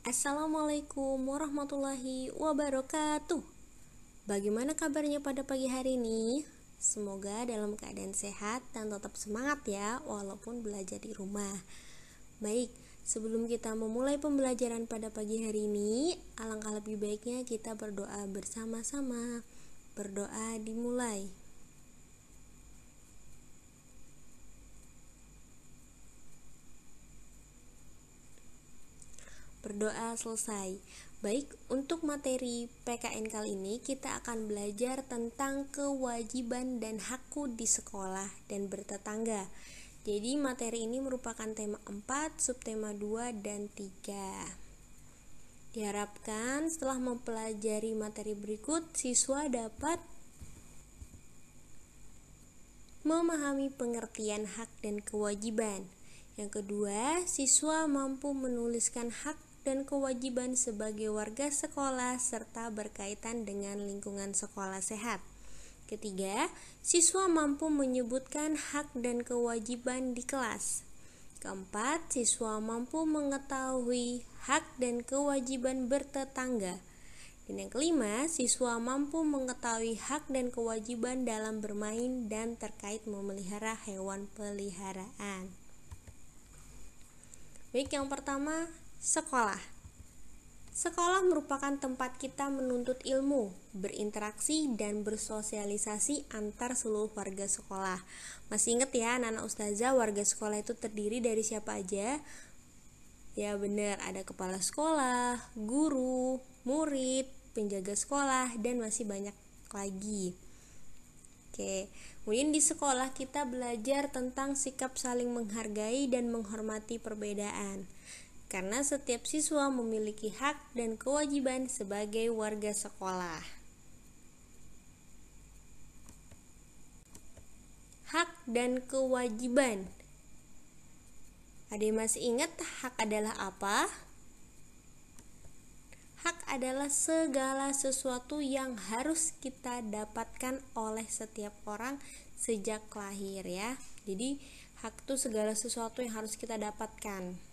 Assalamualaikum warahmatullahi wabarakatuh. Bagaimana kabarnya pada pagi hari ini? Semoga dalam keadaan sehat dan tetap semangat ya, walaupun belajar di rumah. Baik, sebelum kita memulai pembelajaran pada pagi hari ini, alangkah lebih baiknya kita berdoa bersama-sama. Berdoa dimulai. Berdoa selesai. Baik, untuk materi PKN kali ini kita akan belajar tentang kewajiban dan hakku di sekolah dan bertetangga. Jadi materi ini merupakan tema 4, subtema 2 dan 3. Diharapkan setelah mempelajari materi berikut, siswa dapat memahami pengertian hak dan kewajiban. Yang kedua, siswa mampu menuliskan hak dan kewajiban sebagai warga sekolah serta berkaitan dengan lingkungan sekolah sehat. Ketiga, siswa mampu menyebutkan hak dan kewajiban di kelas. Keempat, siswa mampu mengetahui hak dan kewajiban bertetangga. Dan yang kelima, siswa mampu mengetahui hak dan kewajiban dalam bermain dan terkait memelihara hewan peliharaan. Baik, yang pertama, sekolah. Sekolah merupakan tempat kita menuntut ilmu, berinteraksi, dan bersosialisasi antar seluruh warga sekolah. Masih ingat ya, anak-anak ustazah, warga sekolah itu terdiri dari siapa aja? Ya benar, ada kepala sekolah, guru, murid, penjaga sekolah, dan masih banyak lagi. Oke, kemudian di sekolah kita belajar tentang sikap saling menghargai dan menghormati perbedaan. Karena setiap siswa memiliki hak dan kewajiban sebagai warga sekolah. Hak dan kewajiban. Ada yang masih ingat hak adalah apa? Hak adalah segala sesuatu yang harus kita dapatkan oleh setiap orang sejak lahir ya. Jadi hak itu segala sesuatu yang harus kita dapatkan.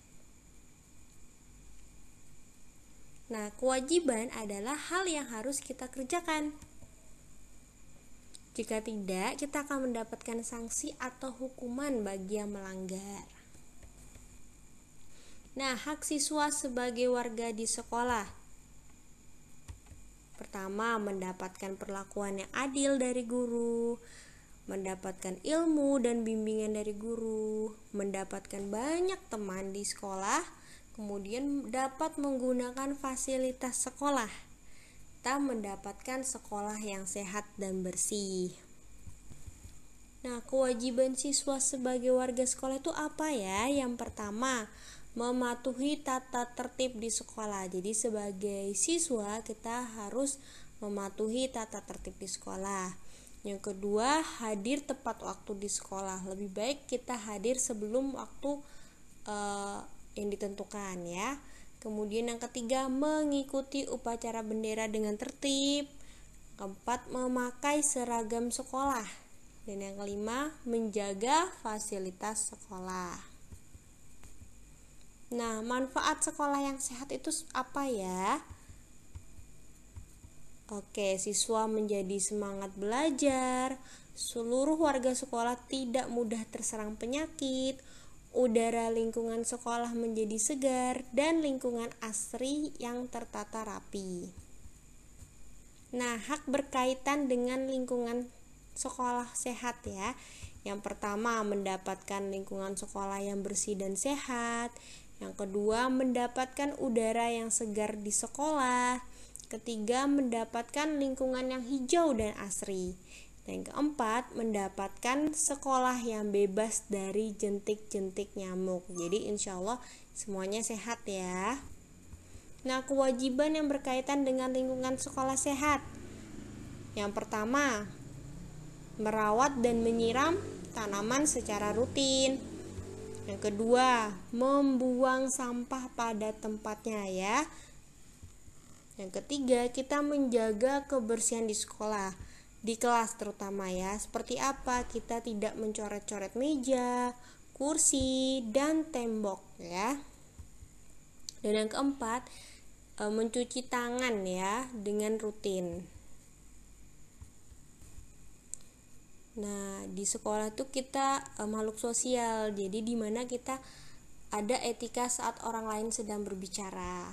Nah, kewajiban adalah hal yang harus kita kerjakan. Jika tidak, kita akan mendapatkan sanksi atau hukuman bagi yang melanggar. Nah, hak siswa sebagai warga di sekolah. Pertama, mendapatkan perlakuan yang adil dari guru, mendapatkan ilmu dan bimbingan dari guru, mendapatkan banyak teman di sekolah, kemudian dapat menggunakan fasilitas sekolah. Kita mendapatkan sekolah yang sehat dan bersih. Nah, kewajiban siswa sebagai warga sekolah itu apa ya? Yang pertama, mematuhi tata tertib di sekolah. Jadi sebagai siswa kita harus mematuhi tata tertib di sekolah. Yang kedua, hadir tepat waktu di sekolah. Lebih baik kita hadir sebelum waktu yang ditentukan ya. Kemudian yang ketiga, mengikuti upacara bendera dengan tertib. Keempat, memakai seragam sekolah. Dan yang kelima, menjaga fasilitas sekolah. Nah, manfaat sekolah yang sehat itu apa ya? Oke, siswa menjadi semangat belajar, seluruh warga sekolah tidak mudah terserang penyakit, udara lingkungan sekolah menjadi segar, dan lingkungan asri yang tertata rapi. Nah, hak berkaitan dengan lingkungan sekolah sehat ya. Yang pertama, mendapatkan lingkungan sekolah yang bersih dan sehat. Yang kedua, mendapatkan udara yang segar di sekolah. Ketiga, mendapatkan lingkungan yang hijau dan asri. Dan keempat, mendapatkan sekolah yang bebas dari jentik-jentik nyamuk. Jadi insya Allah semuanya sehat ya. Nah, kewajiban yang berkaitan dengan lingkungan sekolah sehat. Yang pertama, merawat dan menyiram tanaman secara rutin. Yang kedua, membuang sampah pada tempatnya ya. Yang ketiga, kita menjaga kebersihan di sekolah, di kelas terutama ya. Seperti apa? Kita tidak mencoret-coret meja, kursi, dan tembok ya. Dan yang keempat, mencuci tangan ya dengan rutin. Nah, di sekolah tuh kita makhluk sosial, jadi di mana kita ada etika saat orang lain sedang berbicara.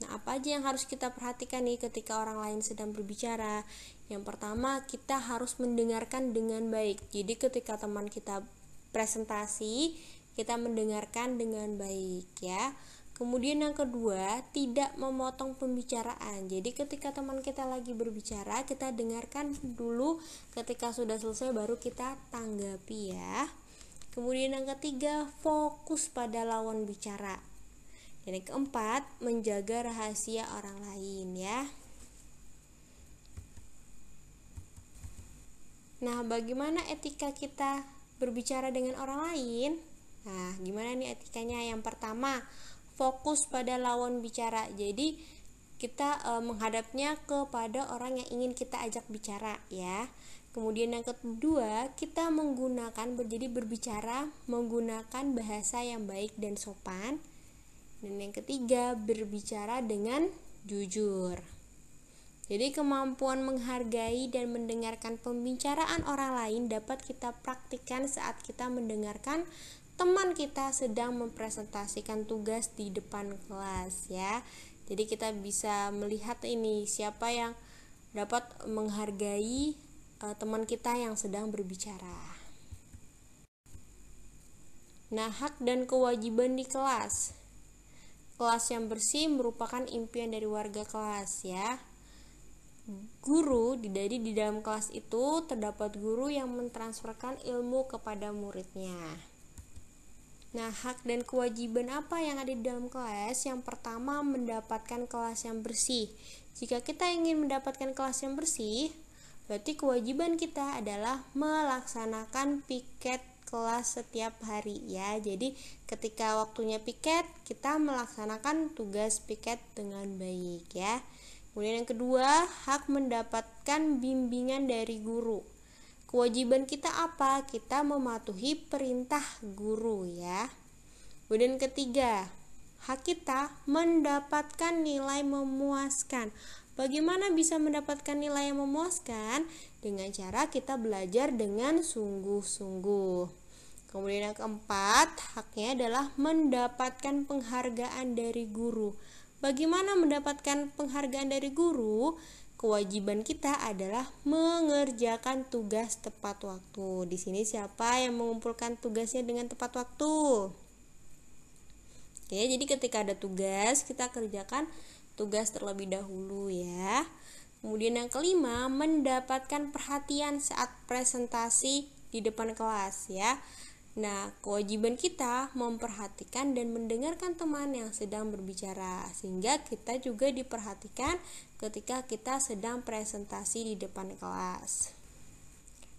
Nah, apa aja yang harus kita perhatikan nih ketika orang lain sedang berbicara? Yang pertama, kita harus mendengarkan dengan baik. Jadi ketika teman kita presentasi, kita mendengarkan dengan baik ya. Kemudian yang kedua, tidak memotong pembicaraan. Jadi ketika teman kita lagi berbicara, kita dengarkan dulu, ketika sudah selesai baru kita tanggapi ya. Kemudian yang ketiga, fokus pada lawan bicara. Dan yang keempat, menjaga rahasia orang lain ya. Nah, bagaimana etika kita berbicara dengan orang lain? Nah, gimana nih etikanya? Yang pertama, fokus pada lawan bicara. Jadi kita menghadapnya kepada orang yang ingin kita ajak bicara ya. Kemudian yang kedua, kita berbicara menggunakan bahasa yang baik dan sopan. Dan yang ketiga, berbicara dengan jujur. Jadi kemampuan menghargai dan mendengarkan pembicaraan orang lain dapat kita praktikkan saat kita mendengarkan teman kita sedang mempresentasikan tugas di depan kelas ya. Jadi kita bisa melihat ini siapa yang dapat menghargai teman kita yang sedang berbicara. Nah, hak dan kewajiban di kelas. Kelas yang bersih merupakan impian dari warga kelas ya. Guru, jadi di dalam kelas itu terdapat guru yang mentransferkan ilmu kepada muridnya. Nah, hak dan kewajiban apa yang ada di dalam kelas? Yang pertama, mendapatkan kelas yang bersih. Jika kita ingin mendapatkan kelas yang bersih, berarti kewajiban kita adalah melaksanakan piket kelas setiap hari ya. Jadi ketika waktunya piket, kita melaksanakan tugas piket dengan baik ya. Kemudian yang kedua, hak mendapatkan bimbingan dari guru. Kewajiban kita apa? Kita mematuhi perintah guru ya. Kemudian ketiga, hak kita mendapatkan nilai memuaskan. Bagaimana bisa mendapatkan nilai yang memuaskan? Dengan cara kita belajar dengan sungguh-sungguh. Kemudian yang keempat, haknya adalah mendapatkan penghargaan dari guru. Bagaimana mendapatkan penghargaan dari guru? Kewajiban kita adalah mengerjakan tugas tepat waktu. Di sini siapa yang mengumpulkan tugasnya dengan tepat waktu? Oke, jadi ketika ada tugas, kita kerjakan tugas terlebih dahulu ya. Kemudian yang kelima, mendapatkan perhatian saat presentasi di depan kelas ya. Nah, kewajiban kita memperhatikan dan mendengarkan teman yang sedang berbicara, sehingga kita juga diperhatikan ketika kita sedang presentasi di depan kelas.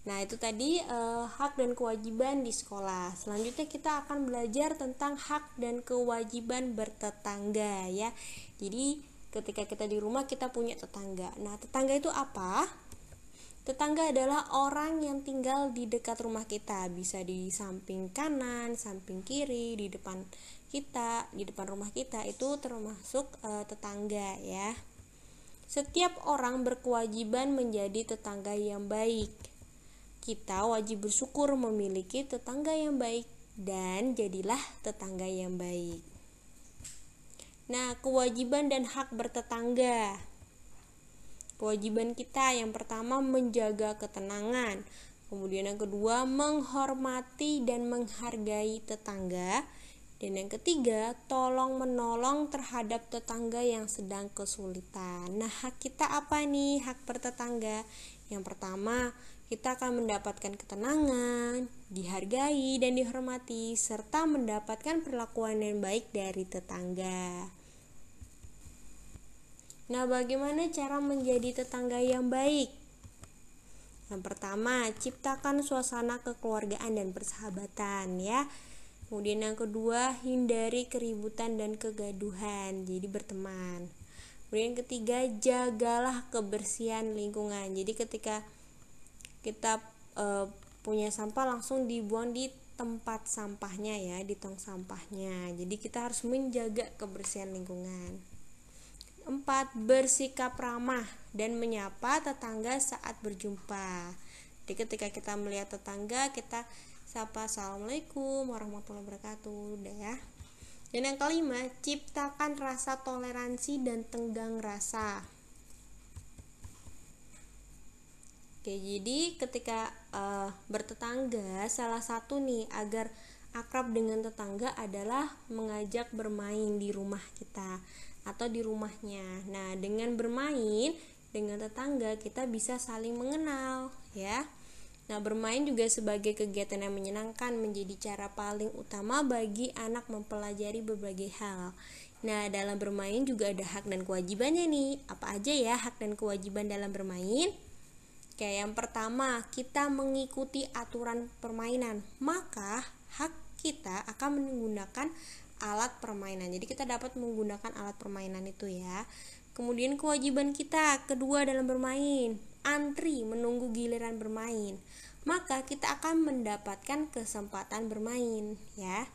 Nah, itu tadi hak dan kewajiban di sekolah. Selanjutnya kita akan belajar tentang hak dan kewajiban bertetangga ya. Jadi ketika kita di rumah kita punya tetangga. Nah, tetangga itu apa? Tetangga adalah orang yang tinggal di dekat rumah kita, bisa di samping kanan, samping kiri, di depan kita, di depan rumah kita, itu termasuk tetangga ya. Setiap orang berkewajiban menjadi tetangga yang baik. Kita wajib bersyukur memiliki tetangga yang baik dan jadilah tetangga yang baik. Nah, kewajiban dan hak bertetangga. Kewajiban kita yang pertama menjaga ketenangan, kemudian yang kedua menghormati dan menghargai tetangga, dan yang ketiga tolong menolong terhadap tetangga yang sedang kesulitan. Nah, hak kita apa nih? Hak bertetangga. Yang pertama, kita akan mendapatkan ketenangan, dihargai dan dihormati, serta mendapatkan perlakuan yang baik dari tetangga. Nah, bagaimana cara menjadi tetangga yang baik? Yang pertama, ciptakan suasana kekeluargaan dan persahabatan ya. Kemudian yang kedua, hindari keributan dan kegaduhan, jadi berteman. Kemudian yang ketiga, jagalah kebersihan lingkungan. Jadi ketika kita punya sampah langsung dibuang di tempat sampahnya ya, di tong sampahnya. Jadi kita harus menjaga kebersihan lingkungan. 4. Bersikap ramah dan menyapa tetangga saat berjumpa. Jadi ketika kita melihat tetangga, kita sapa assalamualaikum warahmatullahi wabarakatuh, udah ya. Dan yang kelima, ciptakan rasa toleransi dan tenggang rasa. Oke, jadi ketika bertetangga, salah satu nih agar akrab dengan tetangga adalah mengajak bermain di rumah kita atau di rumahnya. Nah, dengan bermain dengan tetangga kita bisa saling mengenal ya. Nah, bermain juga sebagai kegiatan yang menyenangkan menjadi cara paling utama bagi anak mempelajari berbagai hal. Nah, dalam bermain juga ada hak dan kewajibannya nih. Apa aja ya hak dan kewajiban dalam bermain? Oke, yang pertama, kita mengikuti aturan permainan. Maka hak kita akan menggunakan alat permainan. Jadi kita dapat menggunakan alat permainan itu ya. Kemudian kewajiban kita kedua dalam bermain, antri menunggu giliran bermain. Maka kita akan mendapatkan kesempatan bermain ya.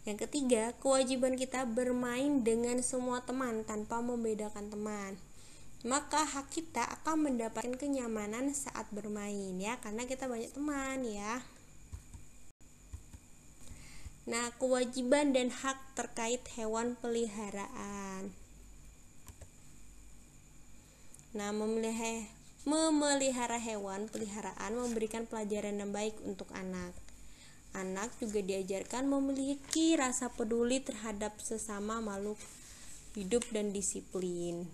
Yang ketiga, kewajiban kita bermain dengan semua teman tanpa membedakan teman. Maka hak kita akan mendapatkan kenyamanan saat bermain ya, karena kita banyak teman ya. Nah, kewajiban dan hak terkait hewan peliharaan. Nah, memelihara hewan peliharaan memberikan pelajaran yang baik untuk anak. Anak juga diajarkan memiliki rasa peduli terhadap sesama makhluk hidup dan disiplin.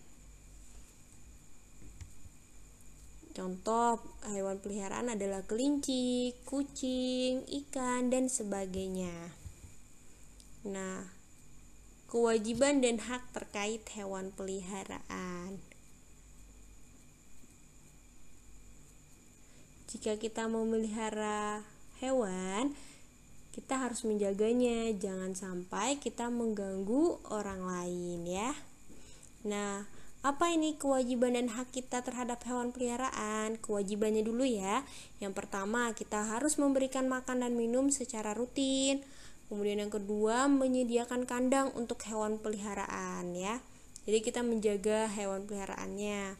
Contoh hewan peliharaan adalah kelinci, kucing, ikan, dan sebagainya. Nah, kewajiban dan hak terkait hewan peliharaan. Jika kita memelihara hewan, kita harus menjaganya, jangan sampai kita mengganggu orang lain ya. Nah, apa ini kewajiban dan hak kita terhadap hewan peliharaan? Kewajibannya dulu ya. Yang pertama, kita harus memberikan makan dan minum secara rutin. Kemudian yang kedua, menyediakan kandang untuk hewan peliharaan ya. Jadi kita menjaga hewan peliharaannya.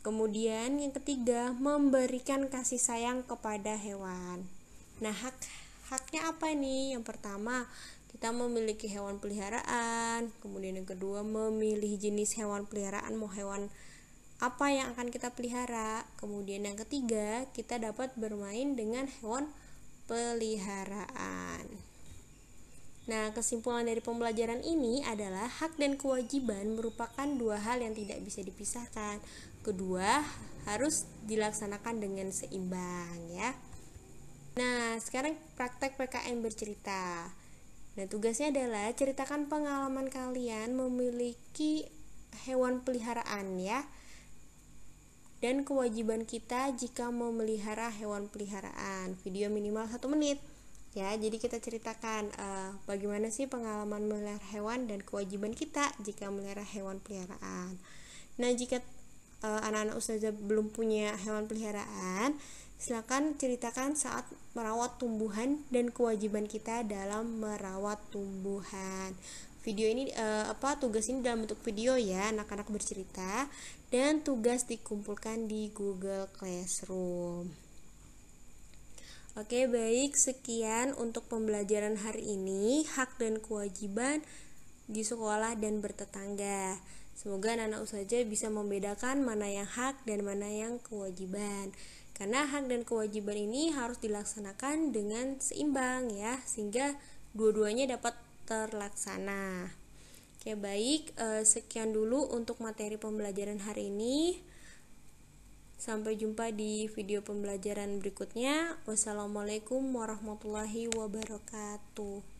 Kemudian yang ketiga, memberikan kasih sayang kepada hewan. Nah, haknya apa nih? Yang pertama, kita memiliki hewan peliharaan. Kemudian yang kedua, memilih jenis hewan peliharaan, mau hewan apa yang akan kita pelihara. Kemudian yang ketiga, kita dapat bermain dengan hewan peliharaan. Nah, kesimpulan dari pembelajaran ini adalah hak dan kewajiban merupakan dua hal yang tidak bisa dipisahkan. Kedua, harus dilaksanakan dengan seimbang ya. Nah, sekarang praktek PKN bercerita. Nah, tugasnya adalah ceritakan pengalaman kalian memiliki hewan peliharaan ya. Dan kewajiban kita jika memelihara hewan peliharaan. Video minimal 1 menit. Ya, jadi kita ceritakan bagaimana sih pengalaman memelihara hewan dan kewajiban kita jika memelihara hewan peliharaan. Nah, jika anak-anak ustazah belum punya hewan peliharaan, silakan ceritakan saat merawat tumbuhan dan kewajiban kita dalam merawat tumbuhan. Video ini tugas ini dalam bentuk video ya, anak-anak bercerita, dan tugas dikumpulkan di Google Classroom. Oke, baik, sekian untuk pembelajaran hari ini, hak dan kewajiban di sekolah dan bertetangga. Semoga anak-anak ustazah bisa membedakan mana yang hak dan mana yang kewajiban. Karena hak dan kewajiban ini harus dilaksanakan dengan seimbang ya, sehingga dua-duanya dapat terlaksana. Oke, baik, sekian dulu untuk materi pembelajaran hari ini. Sampai jumpa di video pembelajaran berikutnya. Wassalamualaikum warahmatullahi wabarakatuh.